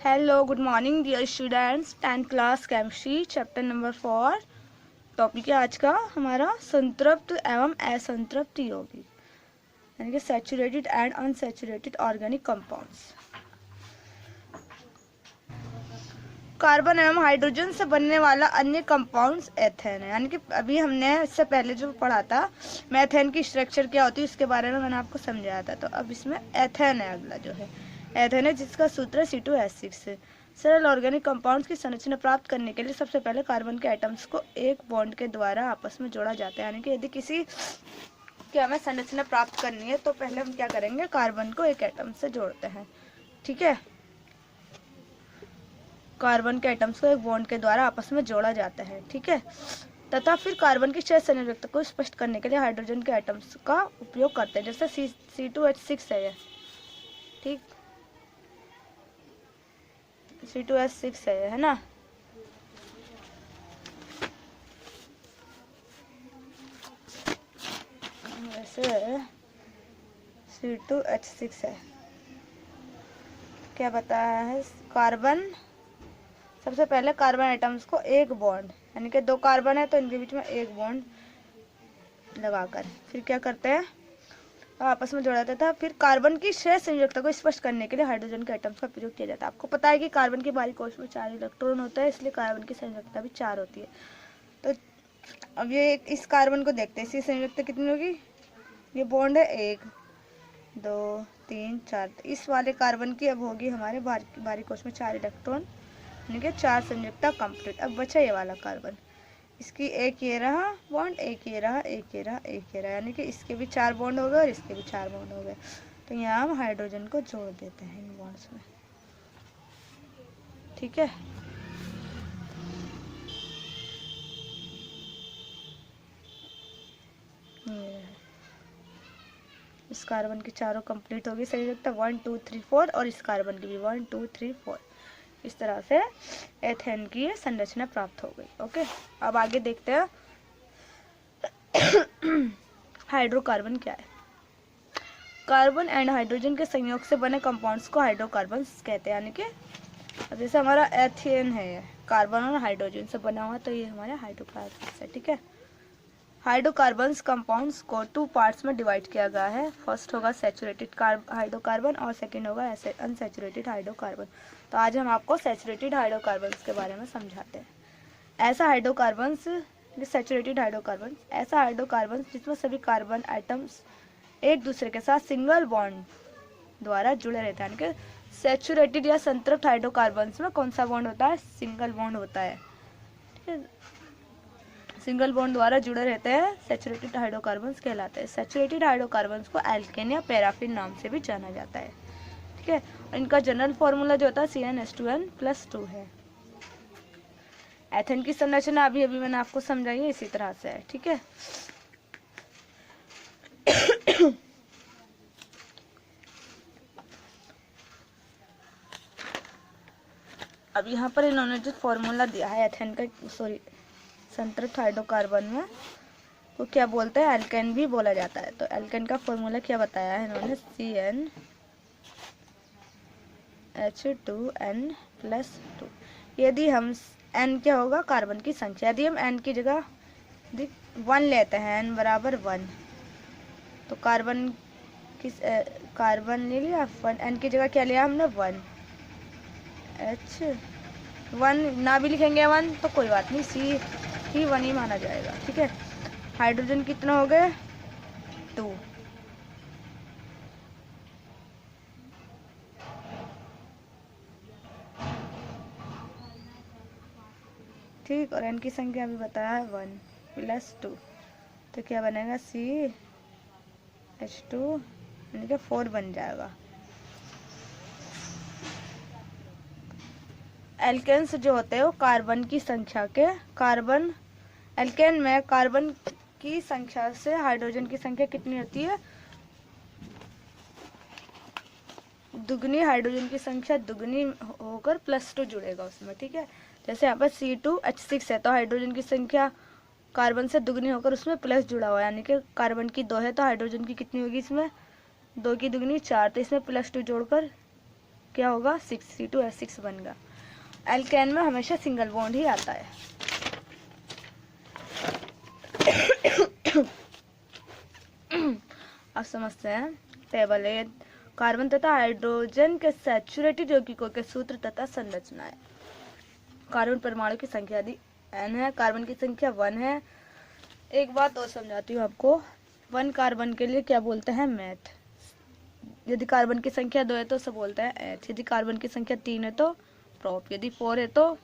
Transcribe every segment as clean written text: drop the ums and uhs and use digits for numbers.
Hello good morning dear students, 10th class chemistry chapter number 4। Topic है आज का हमारा संतृप्त एवं असंतृप्त यौगिक, यानी कि saturated and unsaturated organic compounds. Carbon एवं हाइड्रोजन से बनने वाला अन्य कंपाउंड्स एथेन है, यानी कि अभी हमने इससे पहले जो पढ़ा था मेथेन की स्ट्रक्चर क्या होती है उसके बारे में मैंने आपको समझाया था। तो अब इसमें एथेन है, अगला जो है एथेन है, जिसका सूत्र C2H6 है। सरल ऑर्गेनिक कंपाउंड्स की संरचना प्राप्त करने के लिए सबसे पहले कार्बन के एटम्स को एक बॉन्ड के द्वारा आपस में जोड़ा जाता है, यानी कि यदि किसी की हमें संरचना प्राप्त करनी है तो पहले हम क्या करेंगे, कार्बन को एक एटम से जोड़ते हैं। ठीक है, कार्बन के एटम्स को एक बॉन्ड के द्वारा आपस में जोड़ा जाता है। ठीक है, तथा फिर कार्बन की 6 संयुक्त को स्पष्ट करने के लिए हाइड्रोजन के एटम्स का उपयोग करते हैं, जैसे C2H6 है ये। ठीक, C2H6 है ना। वैसे C2H6 है, क्या बताया है, कार्बन सबसे पहले कार्बन एटम्स को एक बॉन्ड, यानी कि 2 कार्बन है तो इनके बीच में एक बॉन्ड लगाकर फिर क्या करते हैं, आपस में जोड़ा जाता था। फिर कार्बन की 6 संयुक्तता को स्पष्ट करने के लिए हाइड्रोजन के एटम्स का प्रयोग किया जाता है। आपको पता है कि कार्बन के बाहरी कोश में 4 इलेक्ट्रॉन होता है, इसलिए कार्बन की संयुक्तता भी 4 होती है। तो अब ये इस कार्बन को देखते हैं, इसकी संयुक्तता कितनी होगी, ये बॉन्ड है 1 2 3 4, इस वाले कार्बन की अब होगी हमारे बाहरी कोश में 4 इलेक्ट्रॉन, यानी कि 4 संयुक्तता कंप्लीट। अब बचा ये वाला कार्बन, इसकी एक ये रहा बॉन्ड, एक ये रहा, एक ये रहा, एक ये रहा, यानी कि इसके भी 4 बॉन्ड हो गए और इसके भी 4 बॉन्ड हो गए। तो यहाँ हम हाइड्रोजन को जोड़ देते हैं इन बॉन्ड्स में। ठीक है, इस कार्बन की चारों कंप्लीट होगी संयुक्तता 1 2 3 4, और इस कार्बन की भी 1 2 3 4। इस तरह से एथेन की संरचना प्राप्त हो गई। ओके, अब आगे देखते हैं हाइड्रोकार्बन क्या है। कार्बन एंड हाइड्रोजन के संयोग से बने कंपाउंड्स को हाइड्रोकार्बन्स कहते हैं, यानी कि अब जैसे हमारा एथेन है, कार्बन और हाइड्रोजन से बना हुआ, तो ये हमारे हाइड्रोकार्बन्स है। ठीक है, हाइड्रोकार्बन्स कंपाउंड्स को 2 पार्ट्स में डिवाइड किया गया है। फर्स्ट होगा सैचुरेटेड हाइड्रोकार्बन और सेकंड होगा अनसैचुरेटेड हाइड्रोकार्बन। तो आज हम आपको सैचुरेटेड हाइड्रोकार्बन्स के बारे में समझाते हैं। ऐसा हाइड्रोकार्बन्स सैचुरेटेड हाइड्रोकार्बन ऐसा हाइड्रोकार्बन जिसमें सभी कार्बन एटम्स एक दूसरे के साथ सिंगल बॉन्ड द्वारा जुड़े रहते हैं, यानी कि सैचुरेटेड या संतृप्त हाइड्रोकार्बन्स में कौन सा बॉन्ड होता है, सिंगल बॉन्ड होता है। ठीक है, सिंगल बॉन्ड द्वारा जुड़े रहते हैं, सैचुरेटेड हाइड्रोकार्बन्स कहलाते हैं। सैचुरेटेड हाइड्रोकार्बन्स को एल्केन या पैराफिन नाम से भी जाना जाता है। ठीक है, इनका जनरल फॉर्मूला जो होता है CnH2n+2 है। एथेन की संरचना अभी मैंने आपको समझाई है, इसी तरह से है। ठीक है, अब यहाँ पर इन्होंने जो फॉर्मूला दिया है एथेन का, संतृप्त हाइड्रोकार्बन में वो क्या बोलते हैं, एल्केन भी बोला जाता है। तो एल्केन का फॉर्मूला क्या बताया है इन्होंने, CnH2n+2। यदि हम n क्या होगा, कार्बन की संख्या, यदि हम n की जगह 1 लेते हैं, n बराबर 1, तो कार्बन ले लिया, n की जगह क्या लिया हमने 1, H1 ना भी लिखेंगे 1 तो कोई बात नहीं, C ही 1 ही माना जाएगा। ठीक है, हाइड्रोजन कितना हो गए 2, ठीक, और n की संख्या अभी बताया है 1+2, तो क्या बनेगा CH2 यानी कि 4 बन जाएगा। एल्केन्स जो होते हैं वो कार्बन की संख्या के एल्केन में कार्बन की संख्या से हाइड्रोजन की संख्या कितनी होती है, दुगनी, हाइड्रोजन की संख्या दुगनी होकर +2 जुड़ेगा उसमें। ठीक है, जैसे यहाँ पर C2H6 है तो हाइड्रोजन की संख्या कार्बन से दुगनी होकर उसमें प्लस जुड़ा हुआ है, यानी कि कार्बन की 2 है तो हाइड्रोजन की कितनी होगी, इसमें 2 की दुगनी 4, तो इसमें +2 जोड़कर क्या होगा, 6 C2H6 बनेगा। एल्केन में हमेशा सिंगल बॉन्ड ही आता है। अब समझते हैं टेबल ए, कार्बन तथा हाइड्रोजन के सैचुरेटेड यौगिकों के सूत्र तथा संरचना है। कार्बन परमाणु की संख्या यदि n है, कार्बन की संख्या 1 है। एक बात और समझाती हूँ आपको, 1 कार्बन के लिए क्या बोलते हैं, मैथ। यदि कार्बन की संख्या 2 है तो उसे बोलते हैं एथ। यदि कार्बन की संख्या 3 है तो प्रोप। यदि 4 है तो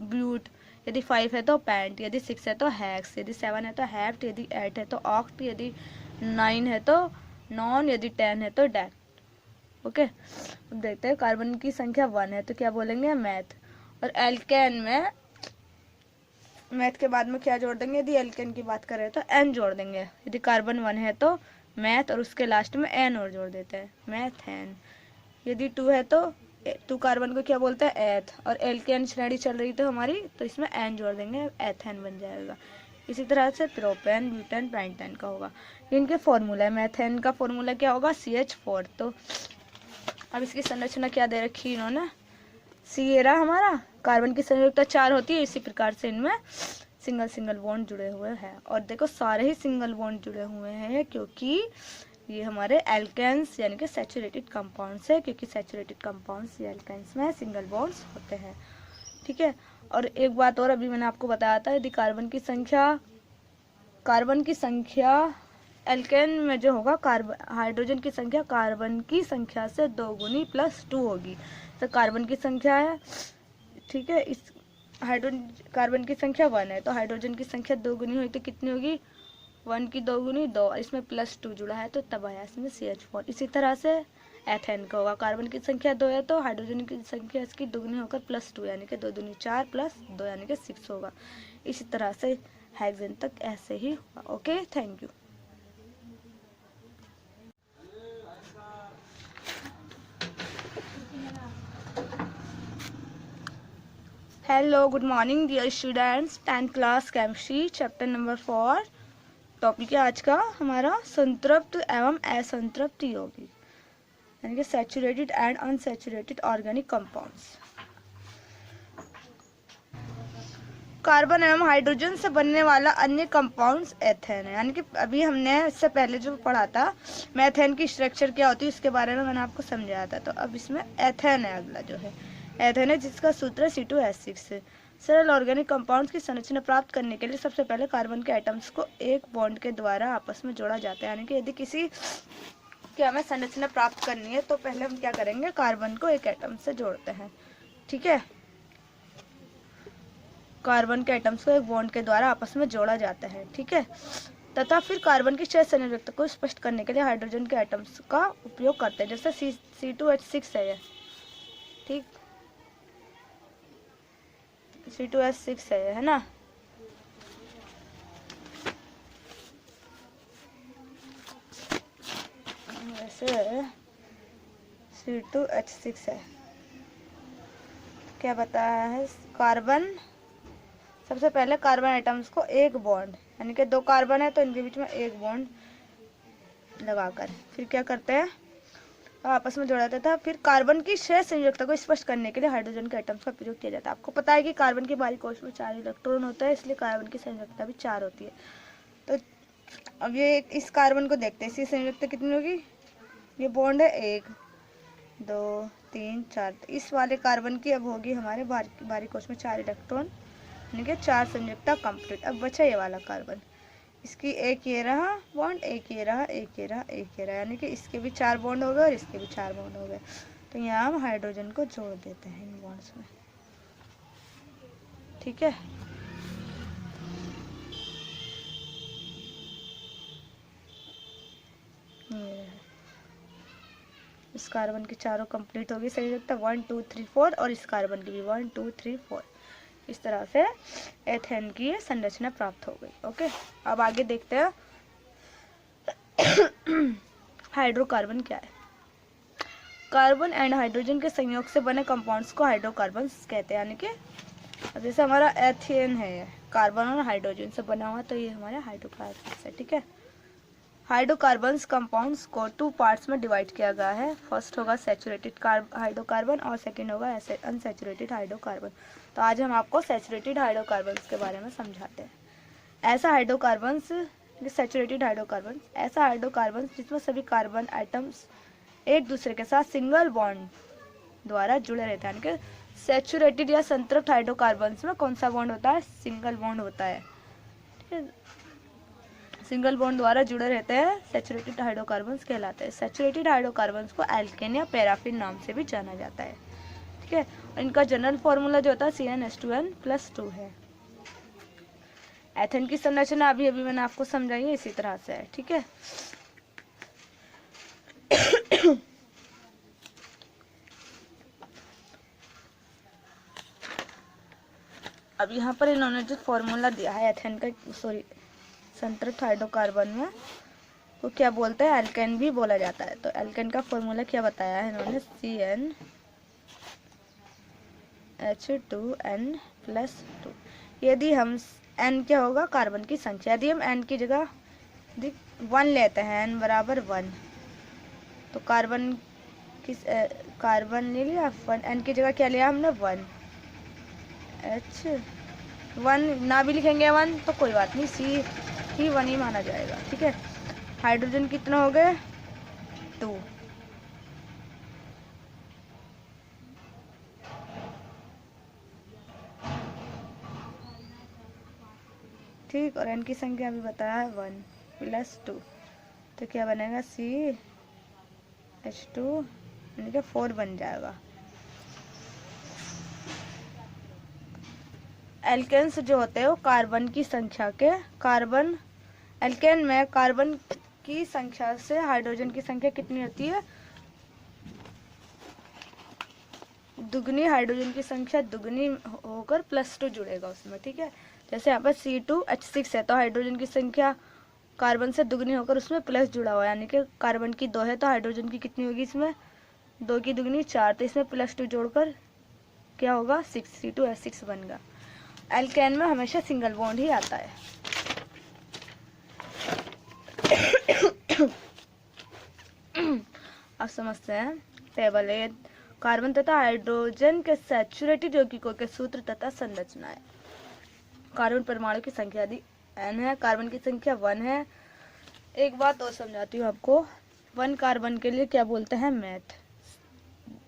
ब्यूट। यदि 5 है तो पैंट। यदि 6 है तो हैक्स। यदि 7 है तो हैप्ट। यदि 8 है तो ऑक्ट। यदि 9 है तो नॉन। यदि 10 है तो डैक्ट। ओके, अब देखते हैं कार्बन की संख्या 1 है तो क्या बोलेंगे, मैथ। और एल्केन में मैथ के बाद में क्या जोड़ देंगे, यदि एल्केन की बात करें तो एन जोड़ देंगे। यदि कार्बन 1 है तो मैथ और उसके लास्ट में एन और जोड़ देते हैं, मैथेन। यदि 2 है तो 2 कार्बन को क्या बोलते हैं, एथ। और एल्केन श्रेणी चल रही तो हमारी, तो इसमें एन जोड़ देंगे, एथेन बन जाएगा। इसी तरह से प्रोपेन, ब्यूटेन, पेंटेन का होगा। इनके फॉर्मूला है, मैथेन का फॉर्मूला क्या होगा, CH4। तो अब इसकी संरचना क्या दे रखी इन्होंने, सी ये रहा हमारा। कार्बन की संयुक्ता 4 होती है, इसी प्रकार से इनमें सिंगल सिंगल बॉन्ड जुड़े हुए हैं। और देखो सारे ही सिंगल बॉन्ड जुड़े हुए हैं क्योंकि ये हमारे एल्केन्स यानी कि सैचुरेटेड कंपाउंड्स है, क्योंकि सैचुरेटेड कंपाउंड्स ये एल्केन्स में सिंगल बॉन्ड्स होते हैं। ठीक है, और एक बात और अभी मैंने आपको बताया था, यदि कार्बन की संख्या एल्केन में जो होगा, हाइड्रोजन की संख्या कार्बन की संख्या से 2 गुनी +2 होगी। तो कार्बन की संख्या है, ठीक है, इस कार्बन की संख्या 1 है तो हाइड्रोजन की संख्या 2 गुनी हुई तो कितनी होगी, 1 की 2 गुनी 2, इसमें +2 जुड़ा है तो तब आया इसमें CH4। इसी तरह से एथेन का होगा, कार्बन की संख्या 2 है तो हाइड्रोजन की संख्या इसकी 2 गुनी होकर +2 यानी कि 2 दूनी 4 +2 यानी कि 6 होगा। इसी तरह से हेक्सेन तक ऐसे ही होगा। Okay, thank you. Hello, good morning dear students. 10th class chemistry chapter number 4। Topic है आज का हमारा संतृप्त एवं असंतृप्त यौगिक यानी कि saturated and unsaturated organic compounds. Carbon एवं हाइड्रोजन से बनने वाला अन्य कंपाउंड्स एथेन है। यानी कि अभी हमने इससे पहले जो पढ़ा था मेथेन की स्ट्रक्चर क्या होती है उसके बारे में मैंने आपको समझाया था। तो अब इसमें एथेन है, अगला जो है एथेन है, जिसका सूत्र C2H6 है। सरल ऑर्गेनिक कंपाउंड्स की संरचना प्राप्त करने के लिए सबसे पहले कार्बन के एटम्स को एक बॉन्ड के द्वारा आपस में जोड़ा जाता है। यानी कि यदि किसी की हमें संरचना प्राप्त करनी है तो पहले हम क्या करेंगे, कार्बन को एक एटम से जोड़ते हैं। ठीक है, कार्बन के एटम्स को एक बॉन्ड के द्वारा आपस में जोड़ा जाता है। ठीक है, तथा फिर कार्बन की 6 संयुक्त को स्पष्ट करने के लिए हाइड्रोजन के एटम्स का उपयोग करते हैं। जैसे C2H6 है ये, ठीक, C2H6 है ना। वैसे C2H6 है, क्या बताया है, कार्बन सबसे पहले कार्बन एटम्स को एक बॉन्ड यानी कि 2 कार्बन है तो इनके बीच में एक बॉन्ड लगाकर फिर क्या करते हैं, आपस में जोड़ा जाता था। फिर कार्बन की 6 संयुक्तों को स्पष्ट करने के लिए हाइड्रोजन के एटम्स का प्रयोग किया जाता है। आपको पता है कि कार्बन के बाहरी कोश में 4 इलेक्ट्रॉन होता है, इसलिए कार्बन की संयुक्ता भी 4 होती है। तो अब ये इस कार्बन को देखते हैं, इसकी संयुक्ता कितनी होगी, ये बॉन्ड है 1 2 3 4, तो इस वाले कार्बन की अब होगी हमारे बाहरी कोश में 4 इलेक्ट्रॉन यानी कि 4 संयुक्ता कंप्लीट। अब बचा ये वाला कार्बन, इसकी एक ये रहा बॉन्ड, एक ये रहा, एक ये रहा, एक ये रहा, यानी कि इसके भी 4 बॉन्ड हो गए और इसके भी 4 बॉन्ड हो गए। तो यहाँ हम हाइड्रोजन को जोड़ देते हैं इन बॉन्ड्स में। ठीक है, इस कार्बन की चारों कंप्लीट होगी संयुक्ता 1 2 3 4 और इस कार्बन की भी 1 2 3 4। इस तरह से एथेन की संरचना प्राप्त हो गई। ओके, अब आगे देखते हैं हाइड्रोकार्बन क्या है। कार्बन एंड हाइड्रोजन के संयोग से बने कंपाउंड्स को हाइड्रोकार्बन्स कहते हैं। यानी कि अब जैसे हमारा एथेन है, कार्बन और हाइड्रोजन से बना हुआ, तो ये हमारे हाइड्रोकार्बन्स है। ठीक है, हाइड्रोकार्बन्स कंपाउंड्स को 2 पार्ट्स में डिवाइड किया गया है। फर्स्ट होगा सैचुरेटेड हाइड्रोकार्बन और सेकंड होगा अनसैचुरेटेड हाइड्रोकार्बन। तो आज हम आपको सैचुरेटेड हाइड्रोकार्बन्स के बारे में समझाते हैं। ऐसा हाइड्रोकार्बन्स सैचुरेटेड हाइड्रोकार्बन ऐसा हाइड्रोकार्बन जिसमें सभी कार्बन एटम्स एक दूसरे के साथ सिंगल बॉन्ड द्वारा जुड़े रहते हैं। यानी कि सैचुरेटेड या संतृप्त हाइड्रोकार्बन्स में कौन सा बॉन्ड होता है? सिंगल बॉन्ड होता है। ठीक है, सिंगल बॉन्ड द्वारा जुड़े रहते हैं, सैचुरेटेड हाइड्रोकार्बन्स कहलाते हैं। सैचुरेटेड हाइड्रोकार्बन्स को एल्केन या पैराफिन नाम से भी जाना जाता है। ठीक है, इनका जनरल फॉर्मूला जो होता है CnH2n+2 है। एथेन की संरचना अभी मैंने आपको समझाई है, इसी तरह से है। ठीक है, अब यहाँ पर इन्होंने जो फॉर्मूला दिया है एथेन का, संतृप्त हाइड्रोकार्बन में तो क्या बोलते हैं? एल्केन भी बोला जाता है। तो एल्केन का फॉर्मूला क्या बताया है इन्होंने? CnH2n+2। यदि हम n क्या होगा? कार्बन की संख्या। यदि हम n की जगह 1 लेते हैं, n बराबर 1, तो कार्बन ले लिया। n की जगह क्या लिया हमने? 1। H1 ना भी लिखेंगे 1 तो कोई बात नहीं, C ही 1 ही माना जाएगा। ठीक है, हाइड्रोजन कितने हो गए? 2। ठीक, और n की संख्या अभी बताया है 1+2, तो क्या बनेगा? CH2 यानी कि 4 बन जाएगा। एल्केन्स जो होते हैं वो कार्बन की संख्या के एल्केन में कार्बन की संख्या से हाइड्रोजन की संख्या कितनी होती है? दुगनी। हाइड्रोजन की संख्या दुगनी होकर +2 जुड़ेगा उसमें। ठीक है, जैसे यहाँ पर C2H6 है तो हाइड्रोजन की संख्या कार्बन से दुगनी होकर उसमें प्लस जुड़ा हुआ है, यानी कि कार्बन की 2 है तो हाइड्रोजन की कितनी होगी? इसमें 2 की दुगनी 4, तो इसमें +2 जोड़कर क्या होगा? 6, C2H6 बनेगा। एल्केन में हमेशा सिंगल बॉन्ड ही आता है। अब समझते हैं टेबल ए कार्बन तथा हाइड्रोजन के सैचुरेटेड यौगिकों के सूत्र तथा संरचना है। कार्बन परमाणु की संख्या यदि n है, कार्बन की संख्या 1 है। एक बात और समझाती हूँ आपको, 1 कार्बन के लिए क्या बोलते हैं? मैथ।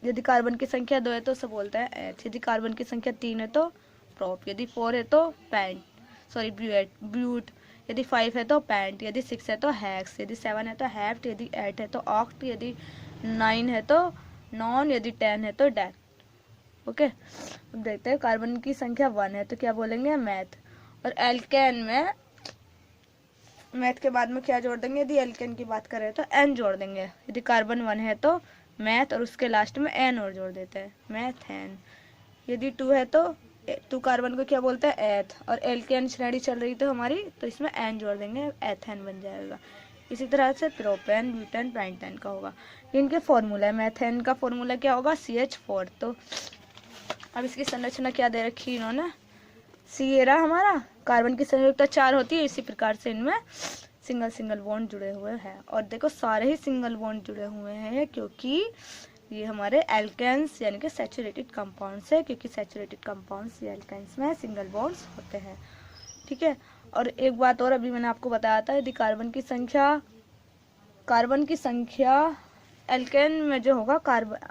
यदि कार्बन की संख्या 2 है तो उसे बोलते हैं एथ। यदि कार्बन की संख्या 3 है तो प्रोप। यदि 4 है तो ब्यूट। यदि 5 है तो पैंट। यदि 6 है तो हैक्स। यदि 7 है तो हैप्ट। यदि 8 है तो ऑक्ट। यदि 9 है तो नॉन। यदि 10 है तो डैक। ओके, अब देखते हैं कार्बन की संख्या 1 है तो क्या बोलेंगे? मैथ। और एल्केन में मैथ के बाद में क्या जोड़ देंगे? यदि एल्केन की बात करें तो एन जोड़ देंगे। यदि कार्बन 1 है तो मैथ और उसके लास्ट में एन और जोड़ देते हैं, मैथेन। यदि 2 है तो 2 कार्बन को क्या बोलते हैं? एथ। और एल्केन श्रेणी चल रही तो हमारी, तो इसमें एन जोड़ देंगे, एथेन बन जाएगा। इसी तरह से प्रोपेन, ब्यूटेन, पेंटेन का होगा। इनके फॉर्मूला है। मैथेन का फॉर्मूला क्या होगा? CH4। तो अब इसकी संरचना क्या दे रखी इन्होंने? C रहा हमारा, कार्बन की संयुक्ता 4 होती है, इसी प्रकार से इनमें सिंगल बॉन्ड जुड़े हुए हैं। और देखो सारे ही सिंगल बॉन्ड जुड़े हुए हैं क्योंकि ये हमारे एल्केन्स यानी कि सैचुरेटेड कंपाउंड्स है, क्योंकि सैचुरेटेड कंपाउंड्स या एल्केन्स में सिंगल बॉन्ड्स होते हैं। ठीक है, और एक बात और अभी मैंने आपको बताया था, यदि कार्बन की संख्या एल्केन में जो होगा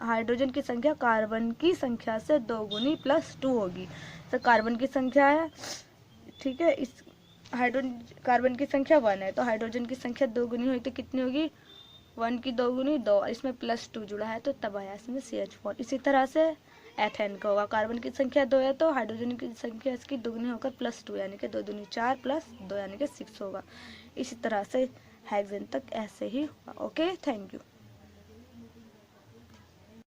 हाइड्रोजन की संख्या कार्बन की संख्या से 2 गुनी +2 होगी। तो कार्बन की संख्या है, ठीक है, इस कार्बन की संख्या 1 है तो हाइड्रोजन की संख्या 2 गुनी हुई तो कितनी होगी? 1 की 2 गुनी 2, इसमें +2 जुड़ा है तो तब आया इसमें CH4। इसी तरह से एथेन का होगा, कार्बन की संख्या 2 है तो हाइड्रोजन की संख्या इसकी दुगनी होकर +2 यानी कि 2 दूनी 4 +2 यानी कि 6 होगा। इसी तरह से हेक्सेन तक ऐसे ही होगा। Okay, thank you.